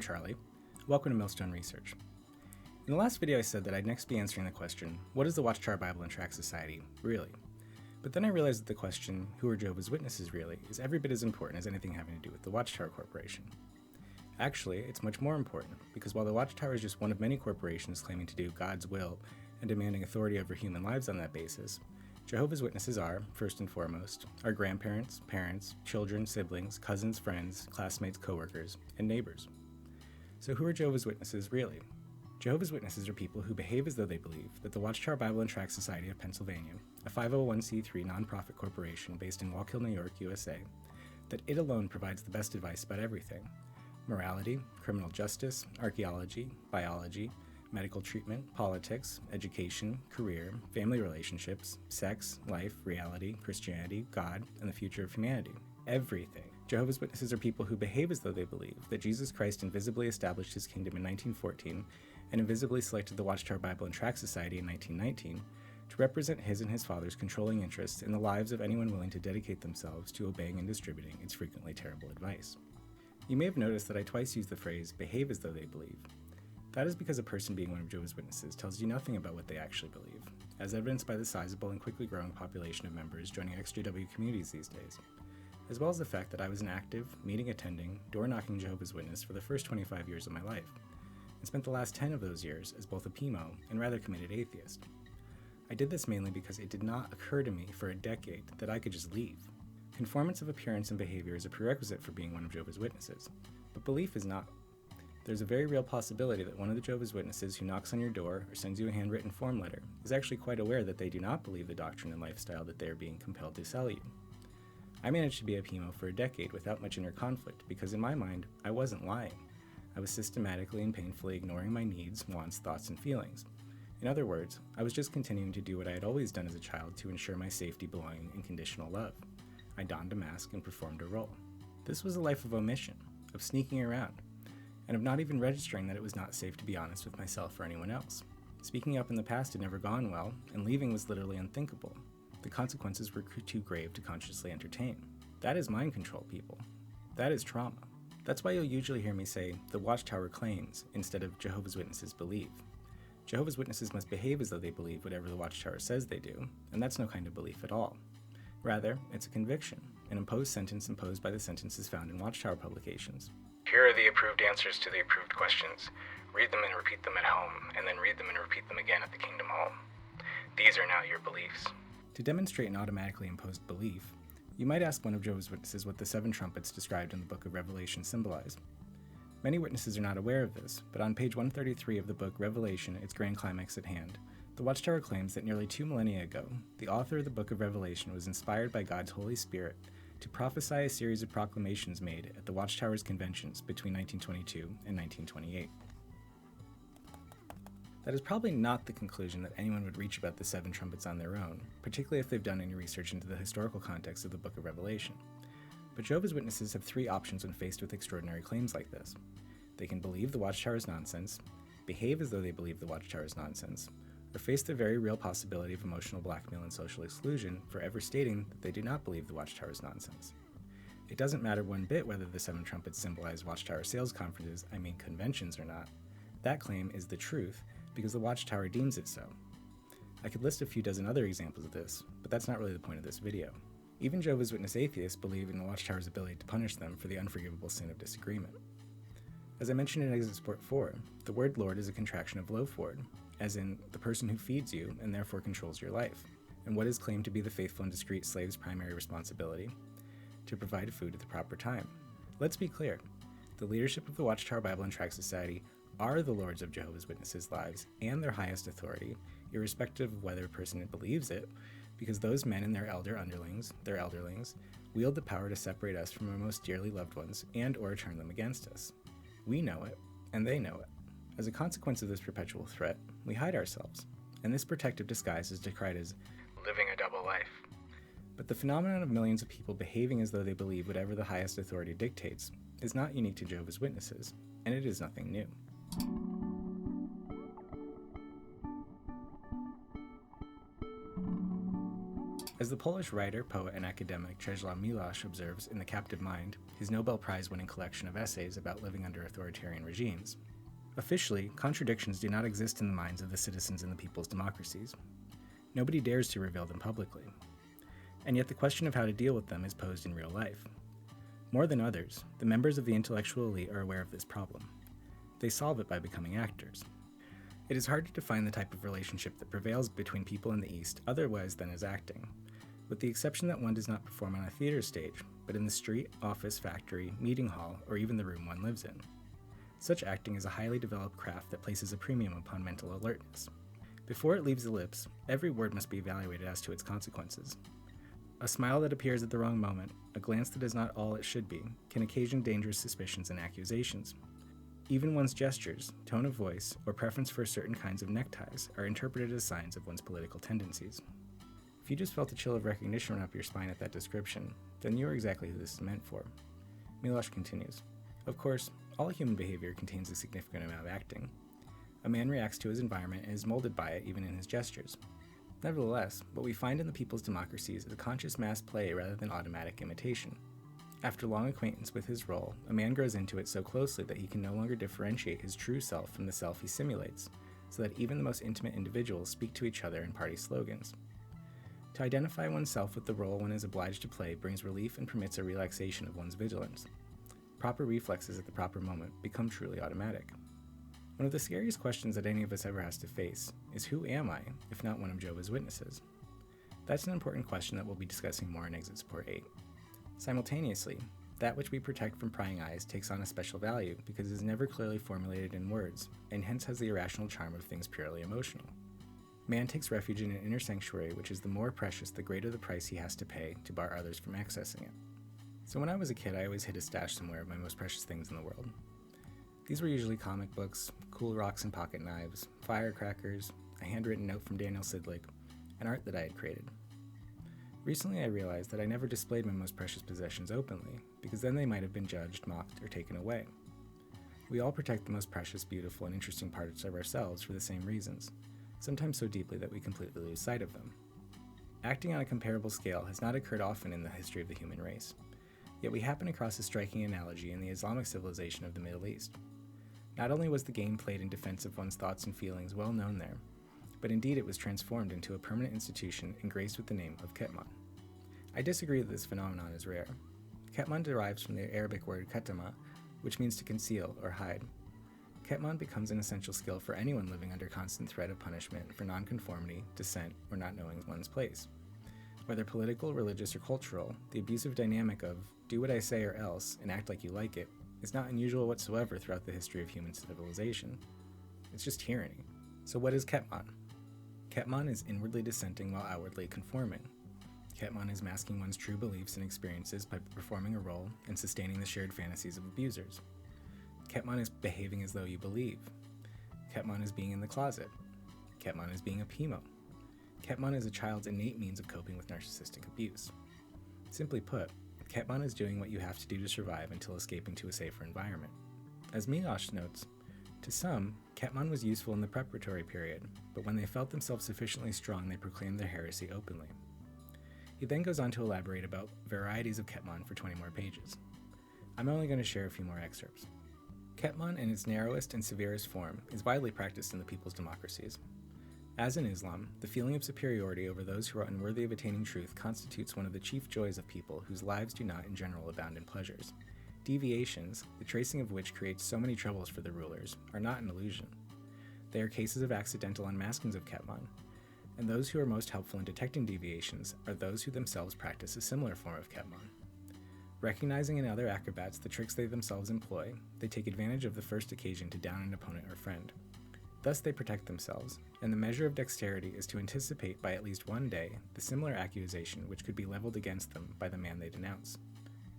Charlie. Welcome to Millstone Research. In the last video I said that I'd next be answering the question, what is the Watchtower Bible and Tract Society, really? But then I realized that the question, who are Jehovah's Witnesses really, is every bit as important as anything having to do with the Watchtower Corporation. Actually, it's much more important, because while the Watchtower is just one of many corporations claiming to do God's will and demanding authority over human lives on that basis, Jehovah's Witnesses are, first and foremost, our grandparents, parents, children, siblings, cousins, friends, classmates, coworkers, and neighbors. So who are Jehovah's Witnesses really? Jehovah's Witnesses are people who behave as though they believe that the Watchtower Bible and Tract Society of Pennsylvania, a 501c3 nonprofit corporation based in Walk Hill, New York, USA, that it alone provides the best advice about everything: morality, criminal justice, archaeology, biology, medical treatment, politics, education, career, family relationships, sex, life, reality, Christianity, God, and the future of humanity. Everything. Jehovah's Witnesses are people who behave as though they believe that Jesus Christ invisibly established his kingdom in 1914 and invisibly selected the Watchtower Bible and Tract Society in 1919 to represent his and his Father's controlling interests in the lives of anyone willing to dedicate themselves to obeying and distributing its frequently terrible advice. You may have noticed that I twice used the phrase, behave as though they believe. That is because a person being one of Jehovah's Witnesses tells you nothing about what they actually believe, as evidenced by the sizable and quickly growing population of members joining XJW communities these days, as well as the fact that I was an active, meeting-attending, door-knocking Jehovah's Witness for the first 25 years of my life, and spent the last 10 of those years as both a PMO and rather committed atheist. I did this mainly because it did not occur to me for a decade that I could just leave. Conformance of appearance and behavior is a prerequisite for being one of Jehovah's Witnesses, but belief is not. There's a very real possibility that one of the Jehovah's Witnesses who knocks on your door or sends you a handwritten form letter is actually quite aware that they do not believe the doctrine and lifestyle that they are being compelled to sell you. I managed to be a PMO for a decade without much inner conflict because in my mind, I wasn't lying. I was systematically and painfully ignoring my needs, wants, thoughts, and feelings. In other words, I was just continuing to do what I had always done as a child to ensure my safety, belonging, and conditional love. I donned a mask and performed a role. This was a life of omission, of sneaking around, and of not even registering that it was not safe to be honest with myself or anyone else. Speaking up in the past had never gone well, and leaving was literally unthinkable. The consequences were too grave to consciously entertain. That is mind control, people. That is trauma. That's why you'll usually hear me say, the Watchtower claims, instead of Jehovah's Witnesses believe. Jehovah's Witnesses must behave as though they believe whatever the Watchtower says they do, and that's no kind of belief at all. Rather, it's a conviction, an imposed sentence imposed by the sentences found in Watchtower publications. Here are the approved answers to the approved questions. Read them and repeat them at home, and then read them and repeat them again at the Kingdom Hall. These are now your beliefs. To demonstrate an automatically imposed belief, you might ask one of Jehovah's Witnesses what the 7 trumpets described in the book of Revelation symbolize. Many witnesses are not aware of this, but on page 133 of the book Revelation, its grand climax at hand, the Watchtower claims that nearly 2 millennia ago, the author of the book of Revelation was inspired by God's Holy Spirit to prophesy a series of proclamations made at the Watchtower's conventions between 1922 and 1928. That is probably not the conclusion that anyone would reach about the 7 trumpets on their own, particularly if they've done any research into the historical context of the book of Revelation. But Jehovah's Witnesses have 3 options when faced with extraordinary claims like this. They can believe the Watchtower is nonsense, behave as though they believe the Watchtower is nonsense, or face the very real possibility of emotional blackmail and social exclusion for ever stating that they do not believe the Watchtower is nonsense. It doesn't matter one bit whether the 7 trumpets symbolize Watchtower sales conferences, conventions or not. That claim is the truth, because the Watchtower deems it so. I could list a few dozen other examples of this, but that's not really the point of this video. Even Jehovah's Witness atheists believe in the Watchtower's ability to punish them for the unforgivable sin of disagreement. As I mentioned in Exit Sport 4, the word Lord is a contraction of Loford, as in the person who feeds you and therefore controls your life, and what is claimed to be the faithful and discreet slave's primary responsibility? To provide food at the proper time. Let's be clear, the leadership of the Watchtower Bible and Tract Society are the lords of Jehovah's Witnesses' lives and their highest authority, irrespective of whether a person believes it, because those men and their elderlings, wield the power to separate us from our most dearly loved ones and or turn them against us. We know it, and they know it. As a consequence of this perpetual threat, we hide ourselves, and this protective disguise is decried as living a double life. But the phenomenon of millions of people behaving as though they believe whatever the highest authority dictates is not unique to Jehovah's Witnesses, and it is nothing new. As the Polish writer, poet, and academic Czesław Miłosz observes in The Captive Mind, his Nobel Prize-winning collection of essays about living under authoritarian regimes. Officially, contradictions do not exist in the minds of the citizens in the people's democracies. Nobody dares to reveal them publicly. And yet the question of how to deal with them is posed in real life. More than others, the members of the intellectual elite are aware of this problem. They solve it by becoming actors. It is hard to define the type of relationship that prevails between people in the East otherwise than as acting, with the exception that one does not perform on a theater stage, but in the street, office, factory, meeting hall, or even the room one lives in. Such acting is a highly developed craft that places a premium upon mental alertness. Before it leaves the lips, every word must be evaluated as to its consequences. A smile that appears at the wrong moment, a glance that is not all it should be, can occasion dangerous suspicions and accusations. Even one's gestures, tone of voice, or preference for certain kinds of neckties are interpreted as signs of one's political tendencies. If you just felt a chill of recognition run up your spine at that description, then you are exactly who this is meant for. Miłosz continues, of course, all human behavior contains a significant amount of acting. A man reacts to his environment and is molded by it even in his gestures. Nevertheless, what we find in the people's democracies is a conscious mass play rather than automatic imitation. After long acquaintance with his role, a man grows into it so closely that he can no longer differentiate his true self from the self he simulates, so that even the most intimate individuals speak to each other in party slogans. To identify oneself with the role one is obliged to play brings relief and permits a relaxation of one's vigilance. Proper reflexes at the proper moment become truly automatic. One of the scariest questions that any of us ever has to face is, who am I, if not one of Jehovah's Witnesses? That's an important question that we'll be discussing more in Exit Support 8. Simultaneously, that which we protect from prying eyes takes on a special value because it is never clearly formulated in words, and hence has the irrational charm of things purely emotional. Man takes refuge in an inner sanctuary which is the more precious the greater the price he has to pay to bar others from accessing it. So when I was a kid, I always hid a stash somewhere of my most precious things in the world. These were usually comic books, cool rocks and pocket knives, firecrackers, a handwritten note from Daniel Sidlick, and art that I had created. Recently I realized that I never displayed my most precious possessions openly, because then they might have been judged, mocked, or taken away. We all protect the most precious, beautiful, and interesting parts of ourselves for the same reasons, sometimes so deeply that we completely lose sight of them. Acting on a comparable scale has not occurred often in the history of the human race, yet we happen across a striking analogy in the Islamic civilization of the Middle East. Not only was the game played in defense of one's thoughts and feelings well known there, but indeed it was transformed into a permanent institution and graced with the name of Ketman. I disagree that this phenomenon is rare. Ketman derives from the Arabic word katama, which means to conceal or hide. Ketman becomes an essential skill for anyone living under constant threat of punishment for nonconformity, dissent, or not knowing one's place. Whether political, religious, or cultural, the abusive dynamic of do what I say or else and act like you like it is not unusual whatsoever throughout the history of human civilization. It's just tyranny. So what is Ketman? Ketman is inwardly dissenting while outwardly conforming. Ketman is masking one's true beliefs and experiences by performing a role and sustaining the shared fantasies of abusers. Ketman is behaving as though you believe. Ketman is being in the closet. Ketman is being a PMO. Ketman is a child's innate means of coping with narcissistic abuse. Simply put, Ketman is doing what you have to do to survive until escaping to a safer environment. As Miłosz notes, to some, Ketman was useful in the preparatory period, but when they felt themselves sufficiently strong, they proclaimed their heresy openly. He then goes on to elaborate about varieties of Ketman for 20 more pages. I'm only going to share a few more excerpts. Ketman, in its narrowest and severest form, is widely practiced in the people's democracies. As in Islam, the feeling of superiority over those who are unworthy of attaining truth constitutes one of the chief joys of people whose lives do not in general abound in pleasures. Deviations, the tracing of which creates so many troubles for the rulers, are not an illusion. They are cases of accidental unmaskings of Ketman, and those who are most helpful in detecting deviations are those who themselves practice a similar form of Ketman. Recognizing in other acrobats the tricks they themselves employ, they take advantage of the first occasion to down an opponent or friend. Thus they protect themselves, and the measure of dexterity is to anticipate by at least one day the similar accusation which could be leveled against them by the man they denounce.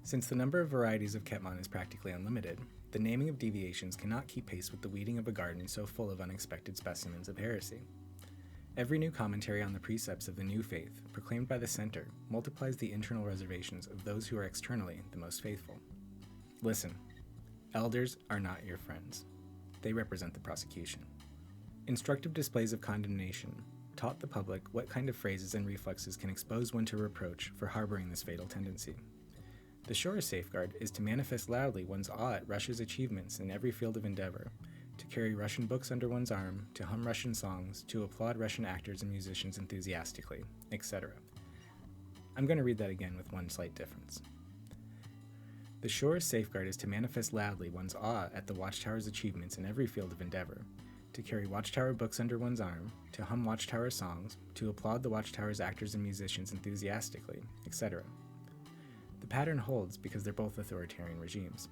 Since the number of varieties of Ketman is practically unlimited, the naming of deviations cannot keep pace with the weeding of a garden so full of unexpected specimens of heresy. Every new commentary on the precepts of the new faith, proclaimed by the center, multiplies the internal reservations of those who are externally the most faithful. Listen, elders are not your friends. They represent the prosecution. Instructive displays of condemnation, taught the public what kind of phrases and reflexes can expose one to reproach for harboring this fatal tendency. The surest safeguard is to manifest loudly one's awe at Russia's achievements in every field of endeavor, to carry Russian books under one's arm, to hum Russian songs, to applaud Russian actors and musicians enthusiastically, etc. I'm going to read that again with one slight difference. The surest safeguard is to manifest loudly one's awe at the Watchtower's achievements in every field of endeavor, to carry Watchtower books under one's arm, to hum Watchtower songs, to applaud the Watchtower's actors and musicians enthusiastically, etc. The pattern holds because they're both authoritarian regimes.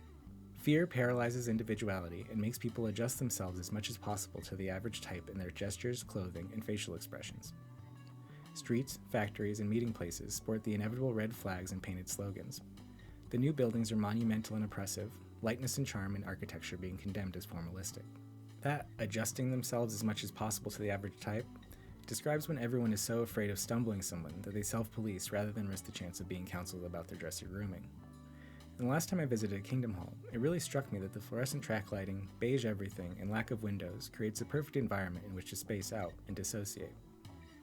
Fear paralyzes individuality and makes people adjust themselves as much as possible to the average type in their gestures, clothing, and facial expressions. Streets, factories, and meeting places sport the inevitable red flags and painted slogans. The new buildings are monumental and oppressive, lightness and charm in architecture being condemned as formalistic. That adjusting themselves as much as possible to the average type describes when everyone is so afraid of stumbling someone that they self-police rather than risk the chance of being counseled about their dress or grooming. And the last time I visited a Kingdom Hall, it really struck me that the fluorescent track lighting, beige everything, and lack of windows creates a perfect environment in which to space out and dissociate.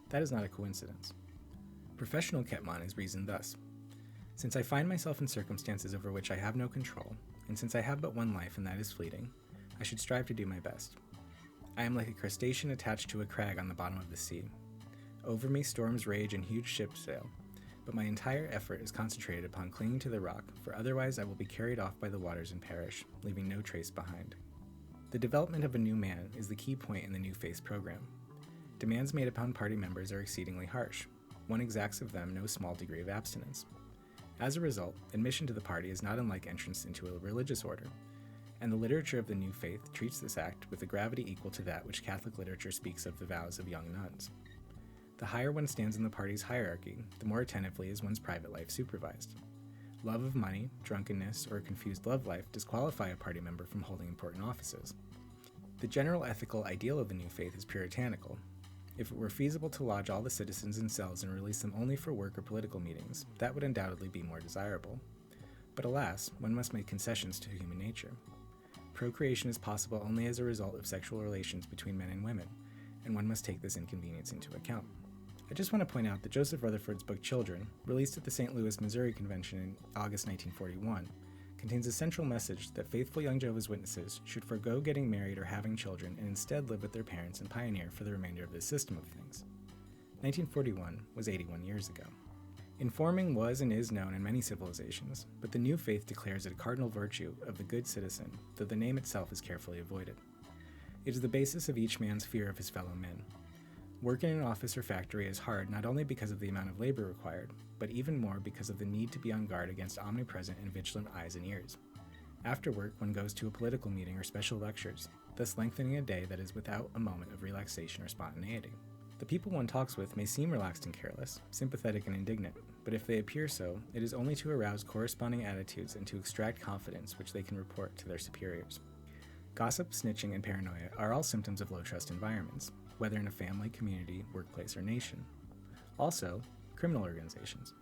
That is not a coincidence. Professional Ketman is reasoned thus. Since I find myself in circumstances over which I have no control, and since I have but one life and that is fleeting, I should strive to do my best. I am like a crustacean attached to a crag on the bottom of the sea. Over me storms rage and huge ships sail, but my entire effort is concentrated upon clinging to the rock, for otherwise I will be carried off by the waters and perish, leaving no trace behind. The development of a new man is the key point in the New Faith program. Demands made upon party members are exceedingly harsh. One exacts of them no small degree of abstinence. As a result, admission to the party is not unlike entrance into a religious order, and the literature of the New Faith treats this act with a gravity equal to that which Catholic literature speaks of the vows of young nuns. The higher one stands in the party's hierarchy, the more attentively is one's private life supervised. Love of money, drunkenness, or a confused love life disqualify a party member from holding important offices. The general ethical ideal of the New Faith is puritanical. If it were feasible to lodge all the citizens in cells and release them only for work or political meetings, that would undoubtedly be more desirable. But alas, one must make concessions to human nature. Procreation is possible only as a result of sexual relations between men and women, and one must take this inconvenience into account. I just want to point out that Joseph Rutherford's book Children, released at the St. Louis, Missouri Convention in August 1941, contains a central message that faithful young Jehovah's Witnesses should forego getting married or having children and instead live with their parents and pioneer for the remainder of this system of things. 1941 was 81 years ago. Informing was and is known in many civilizations, but the New Faith declares it a cardinal virtue of the good citizen, though the name itself is carefully avoided. It is the basis of each man's fear of his fellow men. Work in an office or factory is hard not only because of the amount of labor required, but even more because of the need to be on guard against omnipresent and vigilant eyes and ears. After work, one goes to a political meeting or special lectures, thus lengthening a day that is without a moment of relaxation or spontaneity. The people one talks with may seem relaxed and careless, sympathetic and indignant, but if they appear so, it is only to arouse corresponding attitudes and to extract confidence which they can report to their superiors. Gossip, snitching, and paranoia are all symptoms of low-trust environments, whether in a family, community, workplace, or nation. Also, criminal organizations.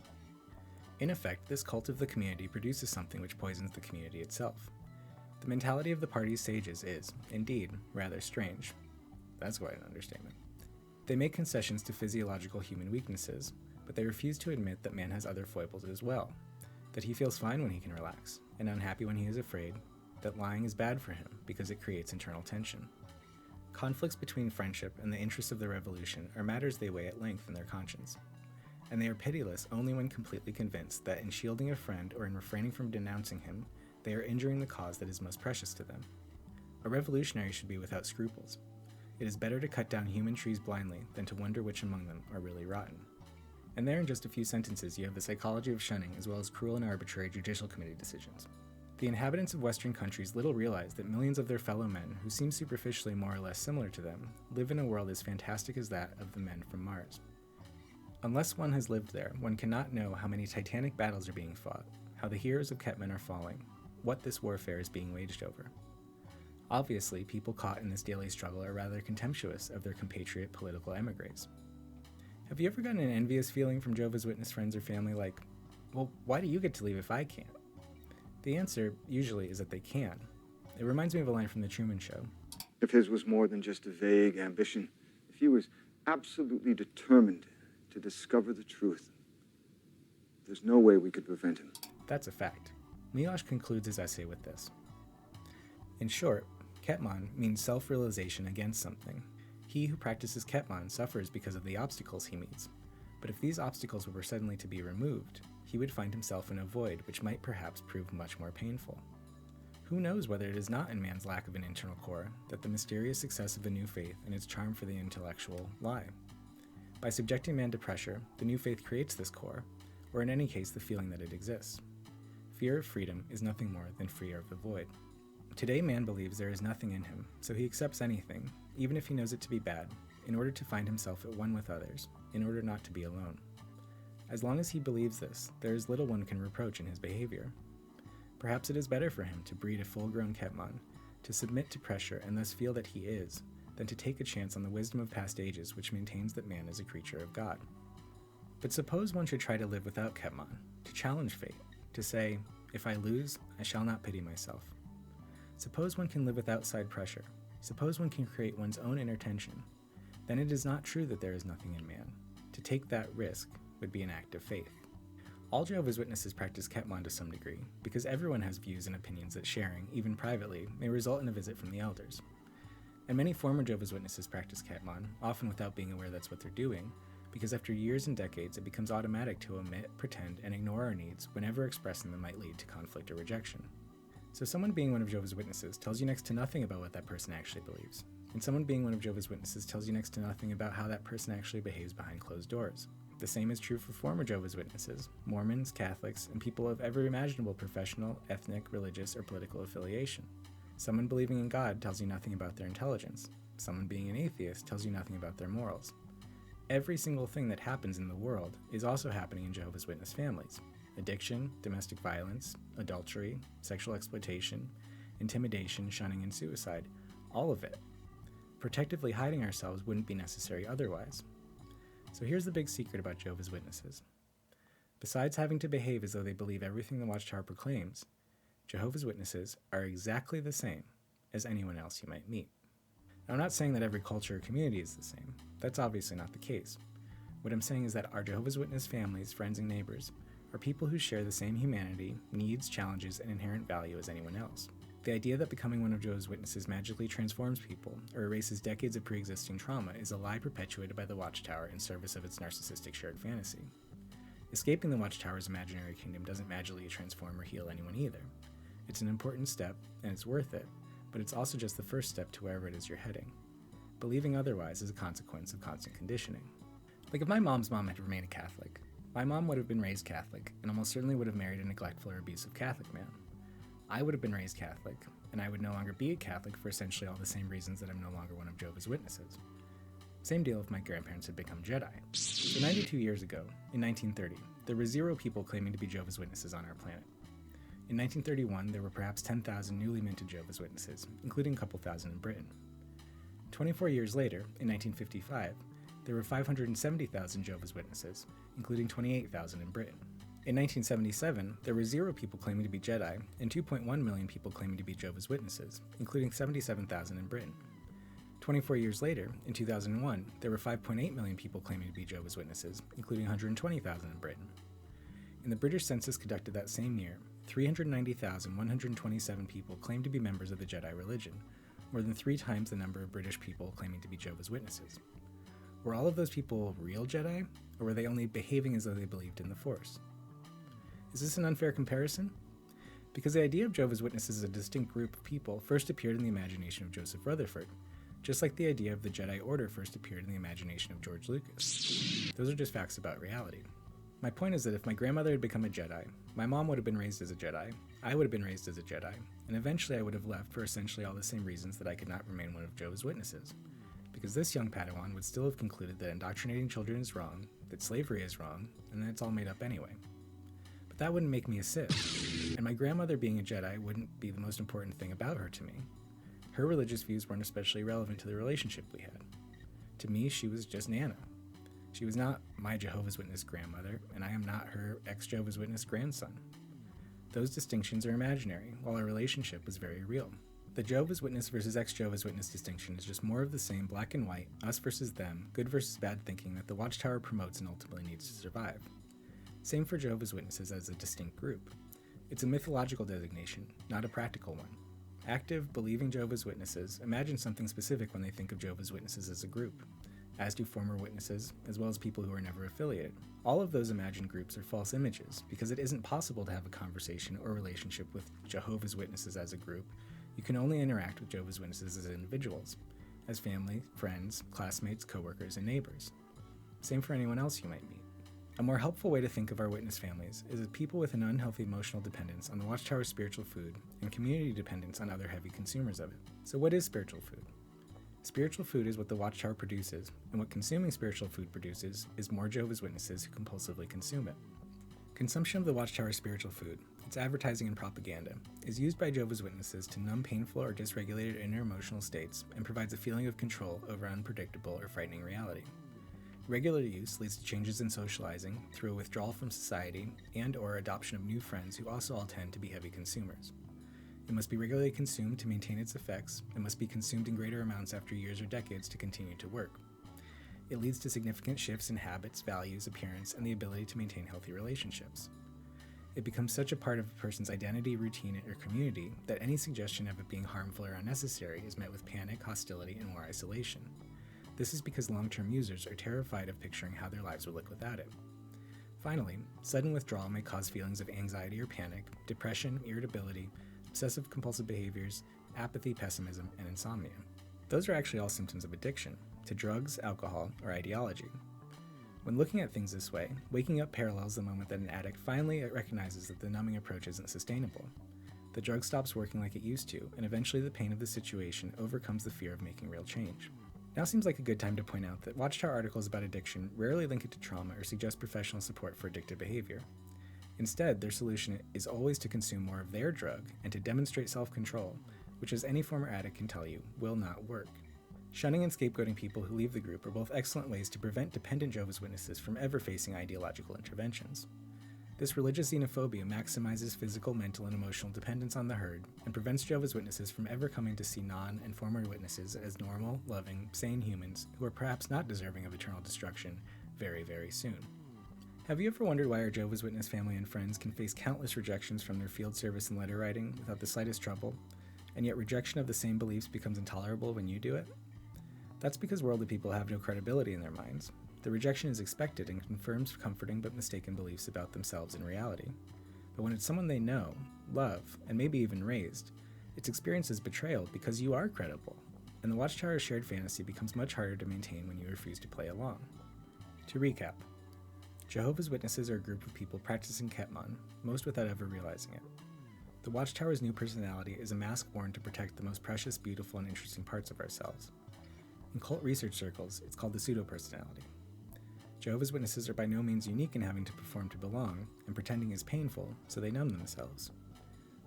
In effect, this cult of the community produces something which poisons the community itself. The mentality of the party's sages is, indeed, rather strange. That's quite an understatement. They make concessions to physiological human weaknesses, but they refuse to admit that man has other foibles as well, that he feels fine when he can relax, and unhappy when he is afraid, that lying is bad for him because it creates internal tension. Conflicts between friendship and the interests of the revolution are matters they weigh at length in their conscience, and they are pitiless only when completely convinced that in shielding a friend or in refraining from denouncing him, they are injuring the cause that is most precious to them. A revolutionary should be without scruples. It is better to cut down human trees blindly than to wonder which among them are really rotten. And there in just a few sentences you have the psychology of shunning as well as cruel and arbitrary judicial committee decisions. The inhabitants of Western countries little realize that millions of their fellow men, who seem superficially more or less similar to them, live in a world as fantastic as that of the men from Mars. Unless one has lived there, one cannot know how many titanic battles are being fought, how the heroes of Ketman are falling, what this warfare is being waged over. Obviously, people caught in this daily struggle are rather contemptuous of their compatriot political emigres. Have you ever gotten an envious feeling from Jehovah's Witness friends or family like, well, why do you get to leave if I can't? The answer, usually, is that they can. It reminds me of a line from The Truman Show. If his was more than just a vague ambition, if he was absolutely determined to discover the truth. There's no way we could prevent him. That's a fact. Milosh concludes his essay with this. In short, Ketman means self-realization against something. He who practices Ketman suffers because of the obstacles he meets. But if these obstacles were suddenly to be removed, he would find himself in a void which might perhaps prove much more painful. Who knows whether it is not in man's lack of an internal core that the mysterious success of the new faith and its charm for the intellectual lie. By subjecting man to pressure, the new faith creates this core, or in any case the feeling that it exists. Fear of freedom is nothing more than fear of the void. Today man believes there is nothing in him, so he accepts anything, even if he knows it to be bad, in order to find himself at one with others, in order not to be alone. As long as he believes this, there is little one can reproach in his behavior. Perhaps it is better for him to breed a full-grown Ketman, to submit to pressure and thus feel that he is, than to take a chance on the wisdom of past ages which maintains that man is a creature of God. But suppose one should try to live without Ketman, to challenge fate, to say, if I lose, I shall not pity myself. Suppose one can live without side pressure. Suppose one can create one's own inner tension. Then it is not true that there is nothing in man. To take that risk would be an act of faith. All Jehovah's Witnesses practice Ketman to some degree, because everyone has views and opinions that sharing, even privately, may result in a visit from the elders. And many former Jehovah's Witnesses practice Ketman, often without being aware that's what they're doing, because after years and decades it becomes automatic to omit, pretend, and ignore our needs whenever expressing them might lead to conflict or rejection. So someone being one of Jehovah's Witnesses tells you next to nothing about what that person actually believes, and someone being one of Jehovah's Witnesses tells you next to nothing about how that person actually behaves behind closed doors. The same is true for former Jehovah's Witnesses, Mormons, Catholics, and people of every imaginable professional, ethnic, religious, or political affiliation. Someone believing in God tells you nothing about their intelligence. Someone being an atheist tells you nothing about their morals. Every single thing that happens in the world is also happening in Jehovah's Witness families. Addiction, domestic violence, adultery, sexual exploitation, intimidation, shunning, and suicide. All of it. Protectively hiding ourselves wouldn't be necessary otherwise. So here's the big secret about Jehovah's Witnesses. Besides having to behave as though they believe everything the Watchtower proclaims, Jehovah's Witnesses are exactly the same as anyone else you might meet. Now, I'm not saying that every culture or community is the same. That's obviously not the case. What I'm saying is that our Jehovah's Witness families, friends, and neighbors are people who share the same humanity, needs, challenges, and inherent value as anyone else. The idea that becoming one of Jehovah's Witnesses magically transforms people or erases decades of pre-existing trauma is a lie perpetuated by the Watchtower in service of its narcissistic shared fantasy. Escaping the Watchtower's imaginary kingdom doesn't magically transform or heal anyone either. It's an important step, and it's worth it, but it's also just the first step to wherever it is you're heading. Believing otherwise is a consequence of constant conditioning. Like if my mom's mom had remained a Catholic, my mom would have been raised Catholic and almost certainly would have married a neglectful or abusive Catholic man. I would have been raised Catholic, and I would no longer be a Catholic for essentially all the same reasons that I'm no longer one of Jehovah's Witnesses. Same deal if my grandparents had become Jedi. So 92 years ago, in 1930, there were 0 people claiming to be Jehovah's Witnesses on our planet. In 1931, there were perhaps 10,000 newly minted Jehovah's Witnesses, including a couple thousand in Britain. 24 years later, in 1955, there were 570,000 Jehovah's Witnesses, including 28,000 in Britain. In 1977, there were 0 people claiming to be Jedi and 2.1 million people claiming to be Jehovah's Witnesses, including 77,000 in Britain. 24 years later, in 2001, there were 5.8 million people claiming to be Jehovah's Witnesses, including 120,000 in Britain. In the British Census conducted that same year, 390,127 people claimed to be members of the Jedi religion, more than 3 times the number of British people claiming to be Jehovah's Witnesses. Were all of those people real Jedi, or were they only behaving as though they believed in the Force? Is this an unfair comparison? Because the idea of Jehovah's Witnesses as a distinct group of people first appeared in the imagination of Joseph Rutherford, just like the idea of the Jedi Order first appeared in the imagination of George Lucas. Those are just facts about reality. My point is that if my grandmother had become a Jedi, my mom would have been raised as a Jedi, I would have been raised as a Jedi, and eventually I would have left for essentially all the same reasons that I could not remain one of Jehovah's Witnesses. Because this young Padawan would still have concluded that indoctrinating children is wrong, that slavery is wrong, and that it's all made up anyway. But that wouldn't make me a Sith, and my grandmother being a Jedi wouldn't be the most important thing about her to me. Her religious views weren't especially relevant to the relationship we had. To me, she was just Nana. She was not my Jehovah's Witness grandmother, and I am not her ex-Jehovah's Witness grandson. Those distinctions are imaginary, while our relationship was very real. The Jehovah's Witness versus ex-Jehovah's Witness distinction is just more of the same black and white, us versus them, good versus bad thinking that the Watchtower promotes and ultimately needs to survive. Same for Jehovah's Witnesses as a distinct group. It's a mythological designation, not a practical one. Active, believing Jehovah's Witnesses imagine something specific when they think of Jehovah's Witnesses as a group, as do former witnesses, as well as people who are never affiliated. All of those imagined groups are false images, because it isn't possible to have a conversation or relationship with Jehovah's Witnesses as a group. You can only interact with Jehovah's Witnesses as individuals, as family, friends, classmates, coworkers, and neighbors. Same for anyone else you might meet. A more helpful way to think of our witness families is as people with an unhealthy emotional dependence on the Watchtower's spiritual food and community dependence on other heavy consumers of it. So what is spiritual food? Spiritual food is what the Watchtower produces, and what consuming spiritual food produces is more Jehovah's Witnesses who compulsively consume it. Consumption of the Watchtower's spiritual food, its advertising and propaganda, is used by Jehovah's Witnesses to numb painful or dysregulated inner emotional states and provides a feeling of control over unpredictable or frightening reality. Regular use leads to changes in socializing through a withdrawal from society and/or adoption of new friends who also all tend to be heavy consumers. It must be regularly consumed to maintain its effects, and must be consumed in greater amounts after years or decades to continue to work. It leads to significant shifts in habits, values, appearance, and the ability to maintain healthy relationships. It becomes such a part of a person's identity, routine, or community that any suggestion of it being harmful or unnecessary is met with panic, hostility, and more isolation. This is because long-term users are terrified of picturing how their lives would look without it. Finally, sudden withdrawal may cause feelings of anxiety or panic, depression, irritability, obsessive-compulsive behaviors, apathy, pessimism, and insomnia. Those are actually all symptoms of addiction, to drugs, alcohol, or ideology. When looking at things this way, waking up parallels the moment that an addict finally recognizes that the numbing approach isn't sustainable. The drug stops working like it used to, and eventually the pain of the situation overcomes the fear of making real change. Now seems like a good time to point out that Watchtower articles about addiction rarely link it to trauma or suggest professional support for addictive behavior. Instead, their solution is always to consume more of their drug and to demonstrate self-control, which, as any former addict can tell you, will not work. Shunning and scapegoating people who leave the group are both excellent ways to prevent dependent Jehovah's Witnesses from ever facing ideological interventions. This religious xenophobia maximizes physical, mental, and emotional dependence on the herd and prevents Jehovah's Witnesses from ever coming to see non- and former witnesses as normal, loving, sane humans who are perhaps not deserving of eternal destruction very, very soon. Have you ever wondered why our Jehovah's Witness family and friends can face countless rejections from their field service and letter writing without the slightest trouble, and yet rejection of the same beliefs becomes intolerable when you do it? That's because worldly people have no credibility in their minds. The rejection is expected and confirms comforting but mistaken beliefs about themselves and reality. But when it's someone they know, love, and maybe even raised, it's experienced as betrayal because you are credible, and the Watchtower's shared fantasy becomes much harder to maintain when you refuse to play along. To recap, Jehovah's Witnesses are a group of people practicing Ketman, most without ever realizing it. The Watchtower's new personality is a mask worn to protect the most precious, beautiful, and interesting parts of ourselves. In cult research circles, it's called the pseudo-personality. Jehovah's Witnesses are by no means unique in having to perform to belong, and pretending is painful, so they numb themselves.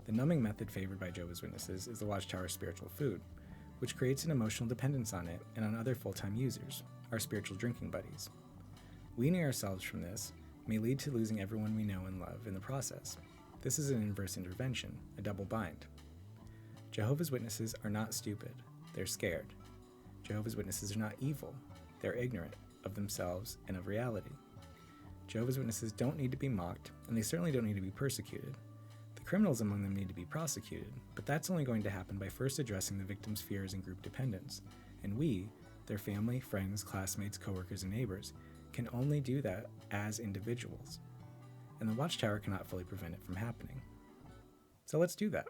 The numbing method favored by Jehovah's Witnesses is the Watchtower's spiritual food, which creates an emotional dependence on it and on other full-time users, our spiritual drinking buddies. Weaning ourselves from this may lead to losing everyone we know and love in the process. This is an inverse intervention, a double bind. Jehovah's Witnesses are not stupid, they're scared. Jehovah's Witnesses are not evil, they're ignorant of themselves and of reality. Jehovah's Witnesses don't need to be mocked, and they certainly don't need to be persecuted. The criminals among them need to be prosecuted, but that's only going to happen by first addressing the victim's fears and group dependence, and we, their family, friends, classmates, coworkers, and neighbors, can only do that as individuals. And the Watchtower cannot fully prevent it from happening. So let's do that.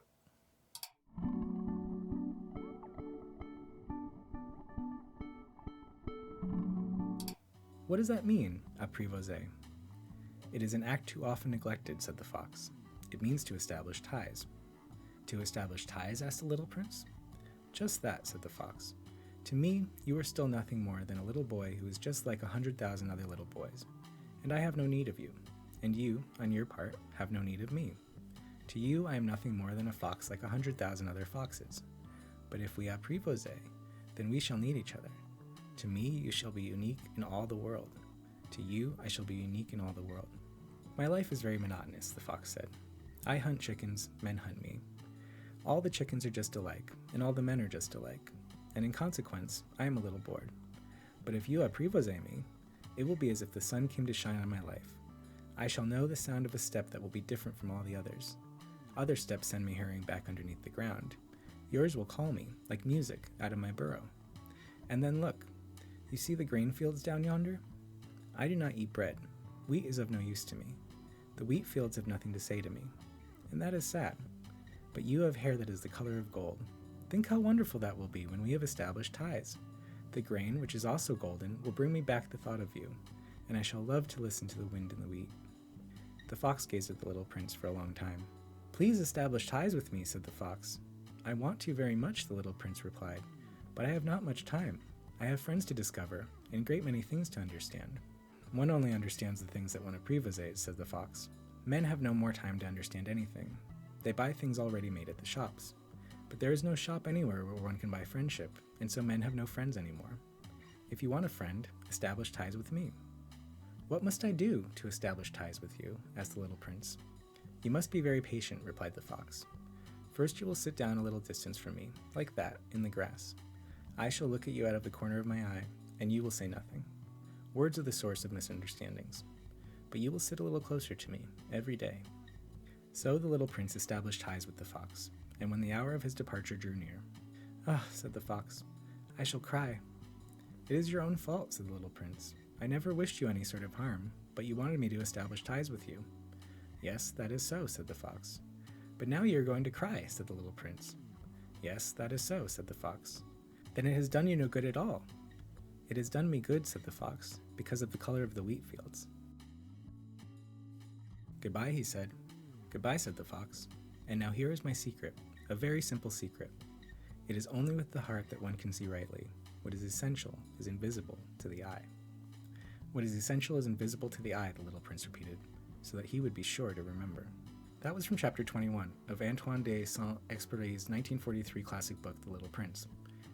What does that mean, Apprivoisé? It is an act too often neglected, said the fox. It means to establish ties. To establish ties, asked the little prince. Just that, said the fox. To me, you are still nothing more than a little boy who is just like 100,000 other little boys, and I have no need of you, and you, on your part, have no need of me. To you, I am nothing more than a fox like 100,000 other foxes. But if we apprivoisé, then we shall need each other. To me, you shall be unique in all the world. To you, I shall be unique in all the world. My life is very monotonous, the fox said. I hunt chickens, men hunt me. All the chickens are just alike, and all the men are just alike, and in consequence, I am a little bored. But if you apprivoisé me, it will be as if the sun came to shine on my life. I shall know the sound of a step that will be different from all the others. Other steps send me hurrying back underneath the ground. Yours will call me, like music, out of my burrow. And then look, you see the grain fields down yonder? I do not eat bread. Wheat is of no use to me. The wheat fields have nothing to say to me. And that is sad. But you have hair that is the color of gold. Think how wonderful that will be when we have established ties. The grain, which is also golden, will bring me back the thought of you, and I shall love to listen to the wind and the wheat. The fox gazed at the little prince for a long time. Please establish ties with me, said the fox. I want to very much, the little prince replied, but I have not much time. I have friends to discover, and a great many things to understand. One only understands the things that one apprivoisés, said the fox. Men have no more time to understand anything. They buy things already made at the shops. But there is no shop anywhere where one can buy friendship, and so men have no friends anymore. If you want a friend, establish ties with me. What must I do to establish ties with you? Asked the little prince. You must be very patient, replied the fox. First you will sit down a little distance from me, like that, in the grass. I shall look at you out of the corner of my eye, and you will say nothing. Words are the source of misunderstandings. But you will sit a little closer to me, every day. So the little prince established ties with the fox, and when the hour of his departure drew near, "Ah," said the fox, "I shall cry." "It is your own fault," said the little prince. "I never wished you any sort of harm, but you wanted me to establish ties with you." "Yes, that is so," said the fox. "But now you are going to cry," said the little prince. "Yes, that is so," said the fox. "Then it has done you no good at all." "It has done me good," said the fox, "because of the color of the wheat fields." "Goodbye," he said. "Goodbye," said the fox. "And now here is my secret, a very simple secret. It is only with the heart that one can see rightly. What is essential is invisible to the eye." "What is essential is invisible to the eye," the little prince repeated, so that he would be sure to remember. That was from chapter 21 of Antoine de Saint-Exupéry's 1943 classic book, The Little Prince,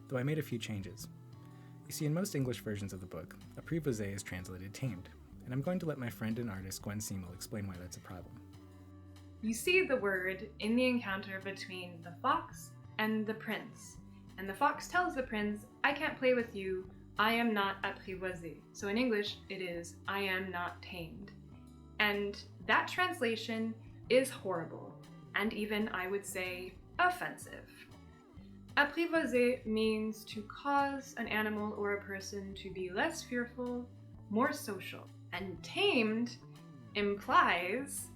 though I made a few changes. You see, in most English versions of the book, apprivoisé is translated tamed, and I'm going to let my friend and artist Gwenn Seemel explain why that's a problem. You see the word in the encounter between the fox and the prince. And the fox tells the prince, "I can't play with you, I am not apprivoisé." So in English, it is, "I am not tamed." And that translation is horrible, and even, I would say, offensive. Apprivoisé means to cause an animal or a person to be less fearful, more social. And tamed implies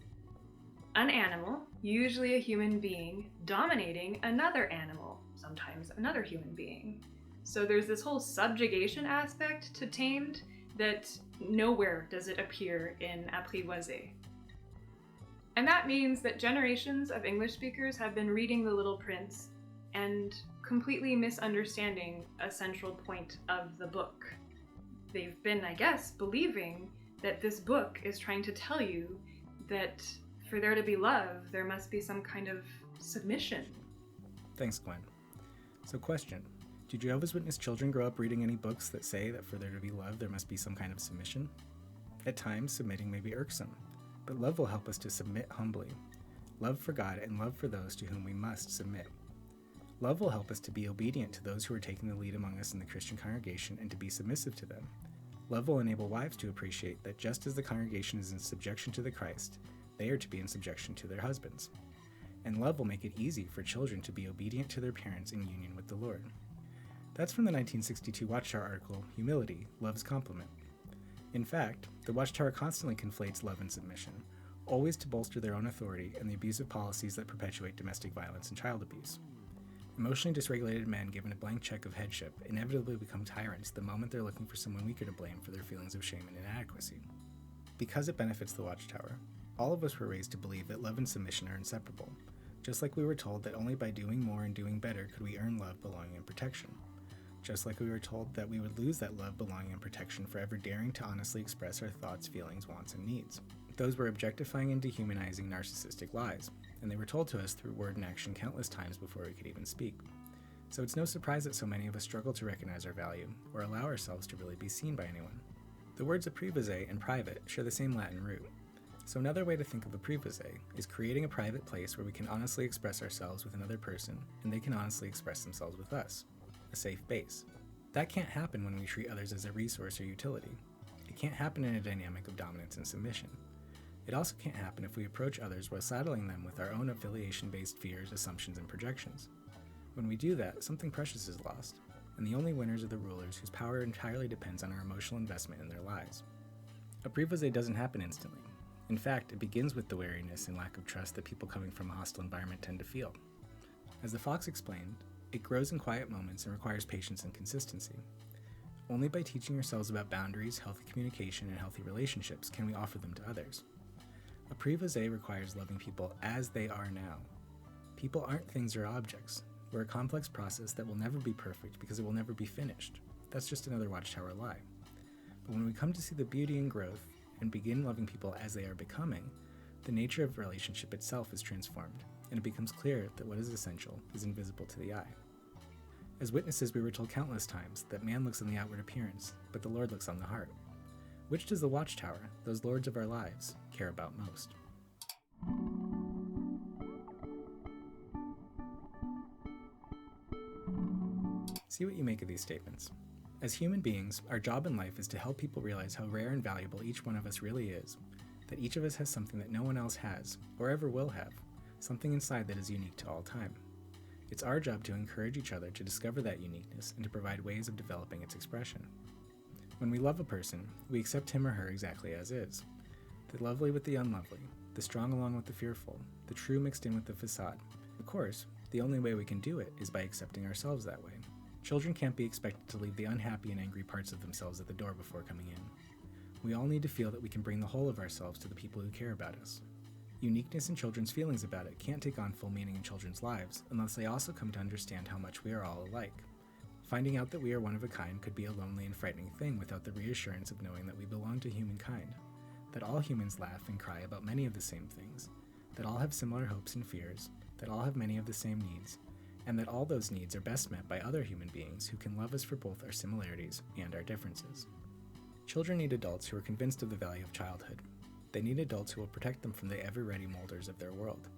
an animal, usually a human being, dominating another animal, sometimes another human being. So there's this whole subjugation aspect to tamed that nowhere does it appear in apprivoisé. And that means that generations of English speakers have been reading The Little Prince and completely misunderstanding a central point of the book. They've been, I guess, believing that this book is trying to tell you that for there to be love, there must be some kind of submission. Thanks, Gwen. So question, do Jehovah's Witness children grow up reading any books that say that for there to be love, there must be some kind of submission? At times, submitting may be irksome, but love will help us to submit humbly. Love for God and love for those to whom we must submit. Love will help us to be obedient to those who are taking the lead among us in the Christian congregation and to be submissive to them. Love will enable wives to appreciate that just as the congregation is in subjection to the Christ, they are to be in subjection to their husbands. And love will make it easy for children to be obedient to their parents in union with the Lord. That's from the 1962 Watchtower article, Humility, Love's Complement. In fact, the Watchtower constantly conflates love and submission, always to bolster their own authority and the abusive policies that perpetuate domestic violence and child abuse. Emotionally dysregulated men given a blank check of headship inevitably become tyrants the moment they're looking for someone weaker to blame for their feelings of shame and inadequacy. Because it benefits the Watchtower, all of us were raised to believe that love and submission are inseparable, just like we were told that only by doing more and doing better could we earn love, belonging, and protection. Just like we were told that we would lose that love, belonging, and protection for ever daring to honestly express our thoughts, feelings, wants, and needs. Those were objectifying and dehumanizing narcissistic lies, and they were told to us through word and action countless times before we could even speak. So it's no surprise that so many of us struggle to recognize our value, or allow ourselves to really be seen by anyone. The words apprivoisé and private share the same Latin root. So another way to think of Apprivoisé is creating a private place where we can honestly express ourselves with another person, and they can honestly express themselves with us. A safe base. That can't happen when we treat others as a resource or utility. It can't happen in a dynamic of dominance and submission. It also can't happen if we approach others while saddling them with our own affiliation-based fears, assumptions, and projections. When we do that, something precious is lost, and the only winners are the rulers whose power entirely depends on our emotional investment in their lives. Apprivoisé doesn't happen instantly. In fact, it begins with the wariness and lack of trust that people coming from a hostile environment tend to feel. As the fox explained, it grows in quiet moments and requires patience and consistency. Only by teaching ourselves about boundaries, healthy communication, and healthy relationships can we offer them to others. Apprivoisé requires loving people as they are now. People aren't things or objects. We're a complex process that will never be perfect because it will never be finished. That's just another Watchtower lie. But when we come to see the beauty and growth and begin loving people as they are becoming, the nature of relationship itself is transformed, and it becomes clear that what is essential is invisible to the eye. As witnesses, we were told countless times that man looks on the outward appearance, but the Lord looks on the heart. Which does the Watchtower, those lords of our lives, care about most? See what you make of these statements. As human beings, our job in life is to help people realize how rare and valuable each one of us really is, that each of us has something that no one else has, or ever will have, something inside that is unique to all time. It's our job to encourage each other to discover that uniqueness and to provide ways of developing its expression. When we love a person, we accept him or her exactly as is. The lovely with the unlovely, the strong along with the fearful, the true mixed in with the facade. Of course, the only way we can do it is by accepting ourselves that way. Children can't be expected to leave the unhappy and angry parts of themselves at the door before coming in. We all need to feel that we can bring the whole of ourselves to the people who care about us. Uniqueness in children's feelings about it can't take on full meaning in children's lives unless they also come to understand how much we are all alike. Finding out that we are one of a kind could be a lonely and frightening thing without the reassurance of knowing that we belong to humankind, that all humans laugh and cry about many of the same things, that all have similar hopes and fears, that all have many of the same needs, and that all those needs are best met by other human beings who can love us for both our similarities and our differences. Children need adults who are convinced of the value of childhood. They need adults who will protect them from the ever-ready molders of their world.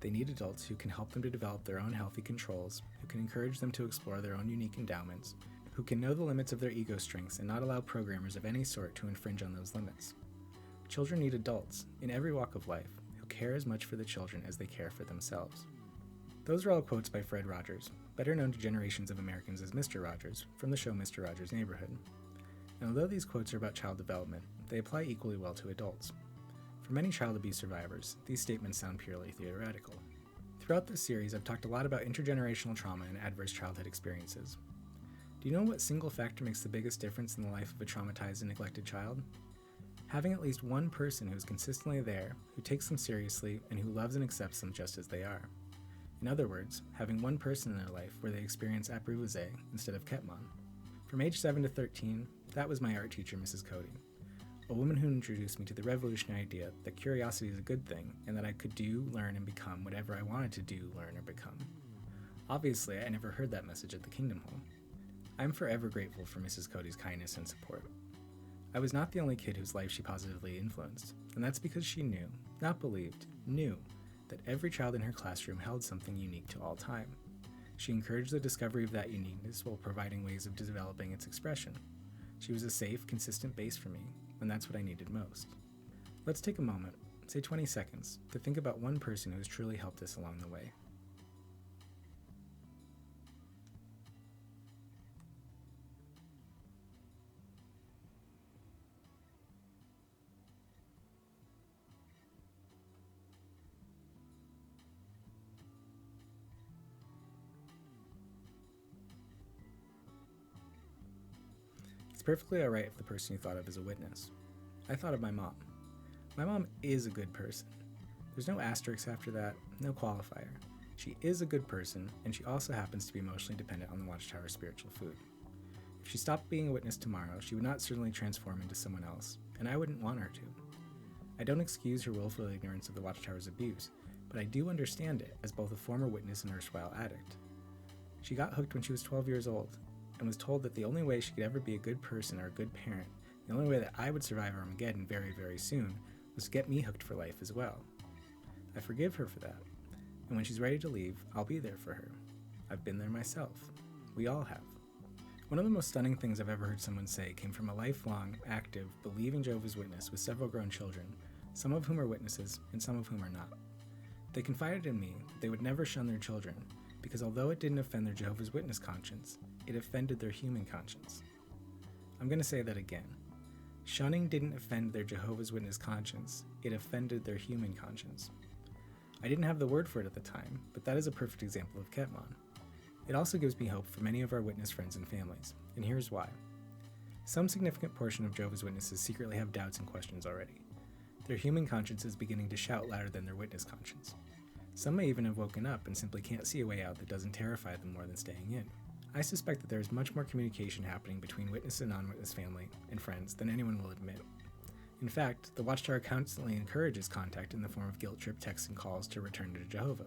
They need adults who can help them to develop their own healthy controls, who can encourage them to explore their own unique endowments, who can know the limits of their ego strengths and not allow programmers of any sort to infringe on those limits. Children need adults, in every walk of life, who care as much for the children as they care for themselves. Those are all quotes by Fred Rogers, better known to generations of Americans as Mr. Rogers, from the show Mr. Rogers' Neighborhood. And although these quotes are about child development, they apply equally well to adults. For many child abuse survivors, these statements sound purely theoretical. Throughout this series, I've talked a lot about intergenerational trauma and adverse childhood experiences. Do you know what single factor makes the biggest difference in the life of a traumatized and neglected child? Having at least one person who is consistently there, who takes them seriously, and who loves and accepts them just as they are. In other words, having one person in their life where they experience Apprivoisé instead of Ketman. From age 7 to 13, that was my art teacher, Mrs. Cody, a woman who introduced me to the revolutionary idea that curiosity is a good thing and that I could do, learn, and become whatever I wanted to do, learn, or become. Obviously, I never heard that message at the Kingdom Hall. I'm forever grateful for Mrs. Cody's kindness and support. I was not the only kid whose life she positively influenced, and that's because she knew, not believed, knew, that every child in her classroom held something unique to all time. She encouraged the discovery of that uniqueness while providing ways of developing its expression. She was a safe, consistent base for me, and that's what I needed most. Let's take a moment, say 20 seconds, to think about one person who has truly helped us along the way. It's perfectly alright if the person you thought of is a witness. I thought of my mom. My mom is a good person. There's no asterisk after that, no qualifier. She is a good person, and she also happens to be emotionally dependent on the Watchtower's spiritual food. If she stopped being a witness tomorrow, she would not certainly transform into someone else, and I wouldn't want her to. I don't excuse her willful ignorance of the Watchtower's abuse, but I do understand it as both a former witness and erstwhile addict. She got hooked when she was 12 years old, and was told that the only way she could ever be a good person or a good parent, the only way that I would survive Armageddon very, very soon, was to get me hooked for life as well. I forgive her for that, and when she's ready to leave, I'll be there for her. I've been there myself. We all have. One of the most stunning things I've ever heard someone say came from a lifelong, active, believing Jehovah's Witness with several grown children, some of whom are witnesses and some of whom are not. They confided in me that they would never shun their children because although it didn't offend their Jehovah's Witness conscience, it offended their human conscience. I'm going to say that again. Shunning didn't offend their Jehovah's Witness conscience, it offended their human conscience. I didn't have the word for it at the time, but that is a perfect example of Ketman. It also gives me hope for many of our witness friends and families, and here's why. Some significant portion of Jehovah's Witnesses secretly have doubts and questions already. Their human conscience is beginning to shout louder than their witness conscience. Some may even have woken up and simply can't see a way out that doesn't terrify them more than staying in. I suspect that there is much more communication happening between witness and non-witness family and friends than anyone will admit. In fact, the Watchtower constantly encourages contact in the form of guilt trip texts and calls to return to Jehovah.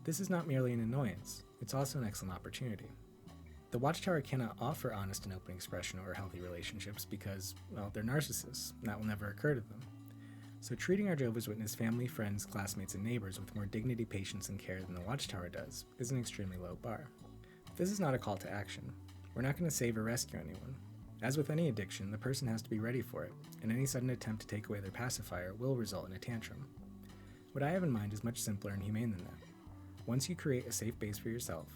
This is not merely an annoyance, it's also an excellent opportunity. The Watchtower cannot offer honest and open expression or healthy relationships because, well, they're narcissists, and that will never occur to them. So treating our Jehovah's Witness family, friends, classmates, and neighbors with more dignity, patience, and care than the Watchtower does is an extremely low bar. This is not a call to action. We're not going to save or rescue anyone. As with any addiction, the person has to be ready for it, and any sudden attempt to take away their pacifier will result in a tantrum. What I have in mind is much simpler and humane than that. Once you create a safe base for yourself,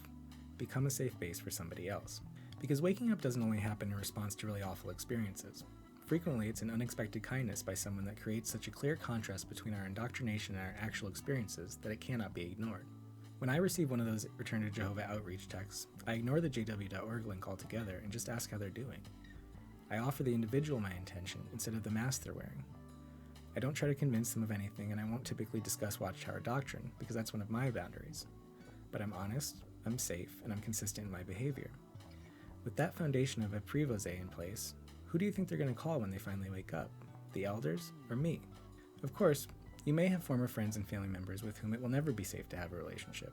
become a safe base for somebody else. Because waking up doesn't only happen in response to really awful experiences. Frequently, it's an unexpected kindness by someone that creates such a clear contrast between our indoctrination and our actual experiences that it cannot be ignored. When I receive one of those Return to Jehovah outreach texts, I ignore the jw.org link altogether and just ask how they're doing. I offer the individual my intention instead of the mask they're wearing. I don't try to convince them of anything, and I won't typically discuss Watchtower doctrine because that's one of my boundaries. But I'm honest, I'm safe, and I'm consistent in my behavior. With that foundation of Apprivoisé in place, who do you think they're going to call when they finally wake up? The elders or me? Of course, you may have former friends and family members with whom it will never be safe to have a relationship.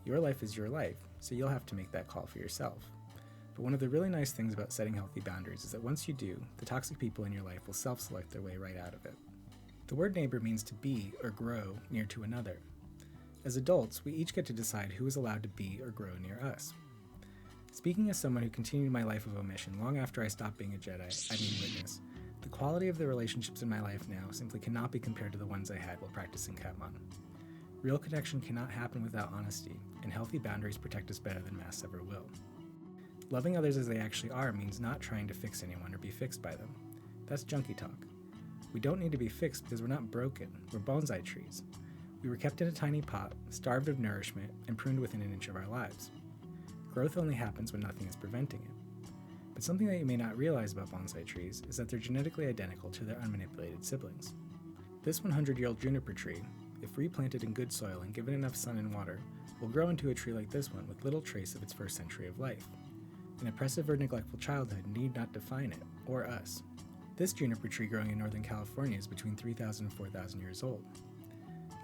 Your life is your life, so you'll have to make that call for yourself. But one of the really nice things about setting healthy boundaries is that once you do, the toxic people in your life will self-select their way right out of it. The word neighbor means to be or grow near to another. As adults, we each get to decide who is allowed to be or grow near us. Speaking as someone who continued my life of omission long after I stopped being a Jedi, witness, the quality of the relationships in my life now simply cannot be compared to the ones I had while practicing Ketman. Real connection cannot happen without honesty, and healthy boundaries protect us better than masks ever will. Loving others as they actually are means not trying to fix anyone or be fixed by them. That's junkie talk. We don't need to be fixed because we're not broken, we're bonsai trees. We were kept in a tiny pot, starved of nourishment, and pruned within an inch of our lives. Growth only happens when nothing is preventing it. But something that you may not realize about bonsai trees is that they're genetically identical to their unmanipulated siblings. This 100-year-old juniper tree, if replanted in good soil and given enough sun and water, will grow into a tree like this one with little trace of its first century of life. An oppressive or neglectful childhood need not define it, or us. This juniper tree growing in Northern California is between 3,000 and 4,000 years old.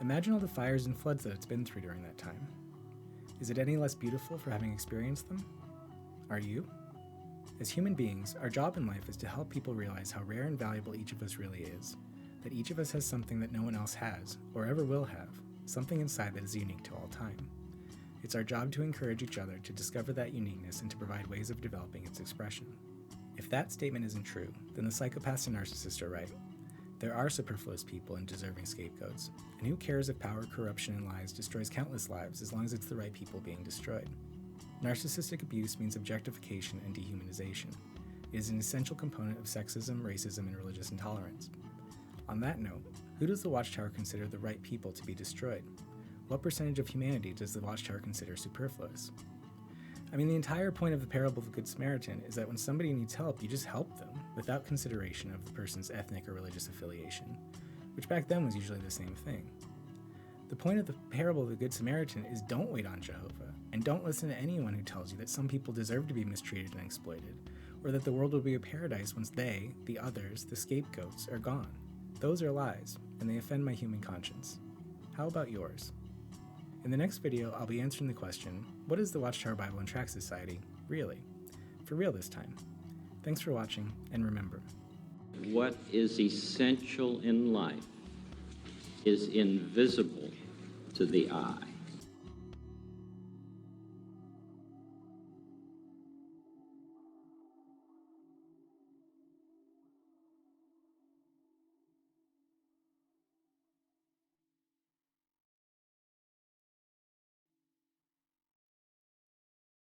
Imagine all the fires and floods that it's been through during that time. Is it any less beautiful for having experienced them? Are you? As human beings, our job in life is to help people realize how rare and valuable each of us really is, that each of us has something that no one else has, or ever will have, something inside that is unique to all time. It's our job to encourage each other to discover that uniqueness and to provide ways of developing its expression. If that statement isn't true, then the psychopaths and narcissists are right. There are superfluous people and deserving scapegoats, and who cares if power, corruption, and lies destroys countless lives as long as it's the right people being destroyed? Narcissistic abuse means objectification and dehumanization. It is an essential component of sexism, racism, and religious intolerance. On that note, who does the Watchtower consider the right people to be destroyed? What percentage of humanity does the Watchtower consider superfluous? The entire point of the parable of the Good Samaritan is that when somebody needs help, you just help them, without consideration of the person's ethnic or religious affiliation, which back then was usually the same thing. The point of the parable of the Good Samaritan is don't wait on Jehovah, and don't listen to anyone who tells you that some people deserve to be mistreated and exploited, or that the world will be a paradise once they, the others, the scapegoats, are gone. Those are lies, and they offend my human conscience. How about yours? In the next video, I'll be answering the question, what is the Watchtower Bible and Tract Society, really? For real this time. Thanks for watching, and remember, What is essential in life is invisible to the eye.